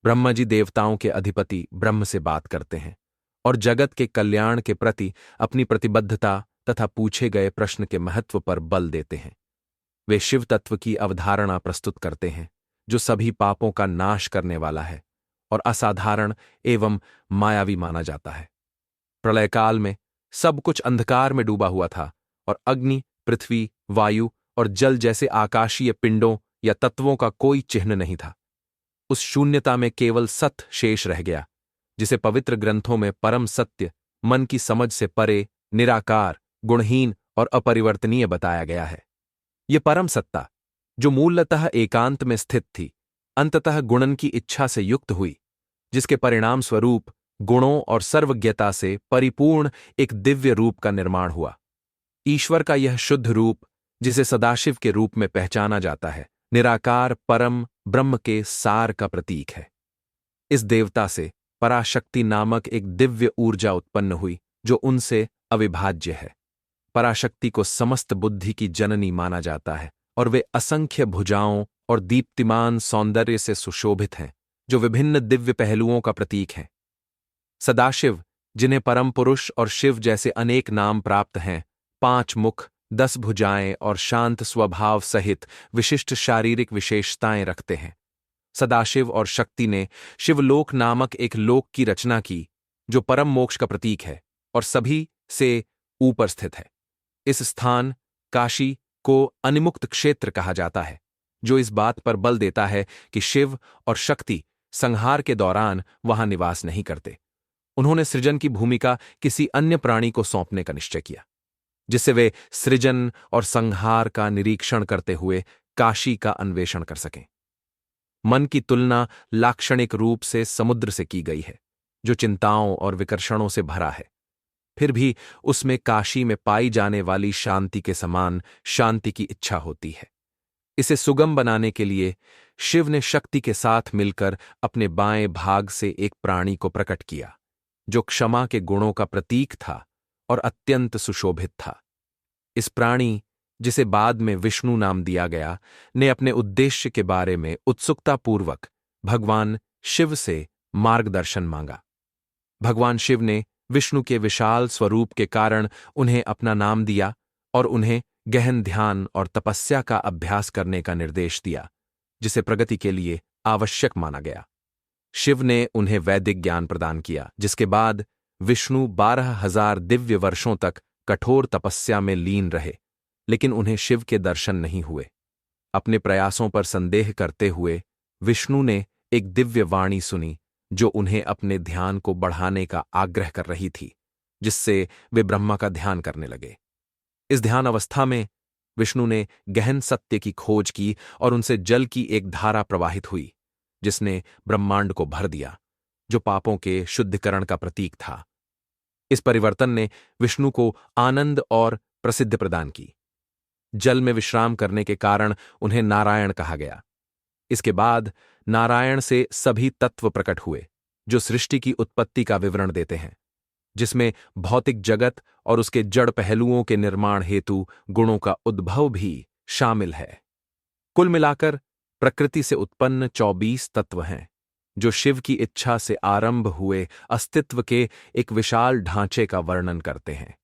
ब्रह्मा जी देवताओं के अधिपति ब्रह्म से बात करते हैं और जगत के कल्याण के प्रति अपनी प्रतिबद्धता तथा पूछे गए प्रश्न के महत्व पर बल देते हैं। वे शिव तत्व की अवधारणा प्रस्तुत करते हैं जो सभी पापों का नाश करने वाला है और असाधारण एवं मायावी माना जाता है। प्रलयकाल में सब कुछ अंधकार में डूबा हुआ था और अग्नि, पृथ्वी, वायु और जल जैसे आकाशीय पिंडों या तत्वों का कोई चिन्ह नहीं था। उस शून्यता में केवल सत शेष रह गया, जिसे पवित्र ग्रंथों में परम सत्य, मन की समझ से परे, निराकार, गुणहीन और अपरिवर्तनीय बताया गया है। ये परम सत्ता, जो मूलतः एकांत में स्थित थी, अंततः गुणन की इच्छा से युक्त हुई, जिसके परिणाम स्वरूप गुणों और सर्वज्ञता से परिपूर्ण एक दिव्य रूप का निर्माण हुआ। ईश्वर का यह शुद्ध रूप, जिसे सदाशिव के रूप में पहचाना जाता है, निराकार परम ब्रह्म के सार का प्रतीक है। इस देवता से पराशक्ति नामक एक दिव्य ऊर्जा उत्पन्न हुई जो उनसे अविभाज्य है। पराशक्ति को समस्त बुद्धि की जननी माना जाता है और वे असंख्य भुजाओं और दीप्तिमान सौंदर्य से सुशोभित हैं, जो विभिन्न दिव्य पहलुओं का प्रतीक हैं। सदाशिव, जिन्हें परम पुरुष और शिव जैसे अनेक नाम प्राप्त हैं, 5 मुख, 10 भुजाएं और शांत स्वभाव सहित विशिष्ट शारीरिक विशेषताएं रखते हैं। सदाशिव और शक्ति ने शिवलोक नामक एक लोक की रचना की जो परम मोक्ष का प्रतीक है और सभी से ऊपर स्थित है। इस स्थान काशी को अनिमुक्त क्षेत्र कहा जाता है, जो इस बात पर बल देता है कि शिव और शक्ति संहार के दौरान वहां निवास नहीं करते। उन्होंने सृजन की भूमिका किसी अन्य प्राणी को सौंपने का निश्चय किया, जिससे वे सृजन और संहार का निरीक्षण करते हुए काशी का अन्वेषण कर सकें। मन की तुलना लाक्षणिक रूप से समुद्र से की गई है, जो चिंताओं और विकर्षणों से भरा है। फिर भी उसमें काशी में पाई जाने वाली शांति के समान शांति की इच्छा होती है। इसे सुगम बनाने के लिए शिव ने शक्ति के साथ मिलकर अपने बाएं भाग से एक प्राणी को प्रकट किया, जो क्षमा के गुणों का प्रतीक था और अत्यंत सुशोभित था। इस प्राणी, जिसे बाद में विष्णु नाम दिया गया, ने अपने उद्देश्य के बारे में उत्सुकतापूर्वक भगवान शिव से मार्गदर्शन मांगा। भगवान शिव ने विष्णु के विशाल स्वरूप के कारण उन्हें अपना नाम दिया और उन्हें गहन ध्यान और तपस्या का अभ्यास करने का निर्देश दिया, जिसे प्रगति के लिए आवश्यक माना गया। शिव ने उन्हें वैदिक ज्ञान प्रदान किया, जिसके बाद विष्णु 12,000 दिव्य वर्षों तक कठोर तपस्या में लीन रहे, लेकिन उन्हें शिव के दर्शन नहीं हुए। अपने प्रयासों पर संदेह करते हुए विष्णु ने एक दिव्य वाणी सुनी जो उन्हें अपने ध्यान को बढ़ाने का आग्रह कर रही थी, जिससे वे ब्रह्मा का ध्यान करने लगे। इस ध्यान अवस्था में विष्णु ने गहन सत्य की खोज की और उनसे जल की एक धारा प्रवाहित हुई, जिसने ब्रह्मांड को भर दिया, जो पापों के शुद्धिकरण का प्रतीक था। इस परिवर्तन ने विष्णु को आनंद और प्रसिद्धि प्रदान की। जल में विश्राम करने के कारण उन्हें नारायण कहा गया। इसके बाद नारायण से सभी तत्व प्रकट हुए जो सृष्टि की उत्पत्ति का विवरण देते हैं, जिसमें भौतिक जगत और उसके जड़ पहलुओं के निर्माण हेतु गुणों का उद्भव भी शामिल है। कुल मिलाकर प्रकृति से उत्पन्न 24 तत्व हैं, जो शिव की इच्छा से आरंभ हुए अस्तित्व के एक विशाल ढांचे का वर्णन करते हैं।